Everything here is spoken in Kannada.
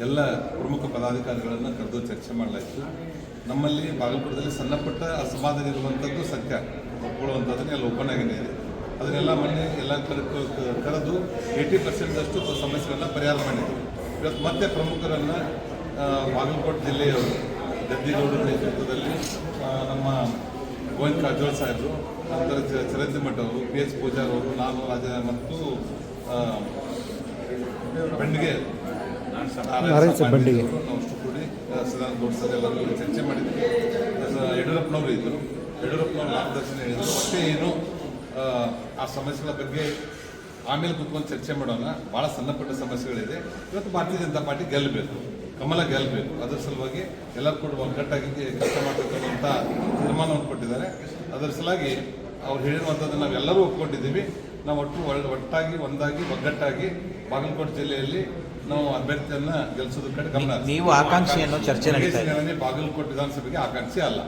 ಎಲ್ಲ ಪ್ರಮುಖ ಪದಾಧಿಕಾರಿಗಳನ್ನು ಕರೆದು ಚರ್ಚೆ ಮಾಡಲಾಯಿತು. ನಮ್ಮಲ್ಲಿ ಬಾಗಲಕೋಟದಲ್ಲಿ ಸಣ್ಣಪುಟ್ಟ ಅಸಮಾಧಾನ ಇರುವಂಥದ್ದು ಸತ್ಯ, ಒಪ್ಕೊಳ್ಳುವಂಥದ್ದನ್ನೇ ಎಲ್ಲ ಓಪನ್ ಆಗಿದೆ. ಅದನ್ನೆಲ್ಲ ಮೊನ್ನೆ ಎಲ್ಲ ಕರೆದು 80% ಸಮಸ್ಯೆಗಳನ್ನ ಪರಿಹಾರ ಮಾಡಿದ್ರು. ಇವತ್ತು ಮತ್ತೆ ಪ್ರಮುಖರನ್ನು ಬಾಗಲಕೋಟೆ ಜಿಲ್ಲೆಯವರು ಗದ್ದಿಗೌಡರ ನೇತೃತ್ವದಲ್ಲಿ ನಮ್ಮ ಗೋವಿಂದ ಕಾರಜೋಳ ಸಾಹೇಬರು, ನಂತರ ಚಿರಂಜಿ ಮಠ ಅವರು, PH ಪೂಜಾರ್ ಅವರು, ನಾನು ರಾಜ ಮತ್ತು ಬಂಡಿಗೆ ನಾವು ಅಷ್ಟು ಕೂಡಿ ಸದಾನಂದ ಗೌಡ ಸರ್ ಎಲ್ಲರೂ ಚರ್ಚೆ ಮಾಡಿದ್ವಿ. ಯಡಿಯೂರಪ್ಪನವರು ಇದ್ದರು, ಯಡಿಯೂರಪ್ಪನವ್ರ ಮಾರ್ಗದರ್ಶನ ಹೇಳಿದರು. ಮತ್ತೆ ಏನು ಆ ಸಮಸ್ಯೆಗಳ ಬಗ್ಗೆ ಆಮೇಲೆ ಕೂತ್ಕೊಂಡು ಚರ್ಚೆ ಮಾಡೋಣ. ಭಾಳ ಸಣ್ಣಪಟ್ಟ ಸಮಸ್ಯೆಗಳಿದೆ. ಇವತ್ತು ಭಾರತೀಯ ಜನತಾ ಪಾರ್ಟಿ ಗೆಲ್ಲಬೇಕು, ಕಮಲ ಗೆಲ್ಲಬೇಕು. ಅದರ ಸಲುವಾಗಿ ಎಲ್ಲರೂ ಕೂಡ ಒಗ್ಗಟ್ಟಾಗಿ ಕೆಲಸ ಮಾಡಬೇಕಂತ ತೀರ್ಮಾನವನ್ನು ಕೊಟ್ಟಿದ್ದಾರೆ. ಅದರ ಸಲುವಾಗಿ ಅವ್ರು ಹೇಳಿರುವಂಥದ್ದು ನಾವೆಲ್ಲರೂ ಒಪ್ಕೊಂಡಿದ್ದೀವಿ. ನಾವು ಒಟ್ಟಾಗಿ ಒಂದಾಗಿ ಒಗ್ಗಟ್ಟಾಗಿ ಬಾಗಲಕೋಟೆ ಜಿಲ್ಲೆಯಲ್ಲಿ ನಾವು ಅಭ್ಯರ್ಥಿಯನ್ನು ಗೆಲ್ಲಿಸೋದ್ರ ಕಡೆ ಗಮನ. ನೀವು ಆಕಾಂಕ್ಷಿಯನ್ನು ಚರ್ಚೆ ಬಾಗಲಕೋಟೆ ವಿಧಾನಸಭೆಗೆ ಆಕಾಂಕ್ಷಿ ಅಲ್ಲ.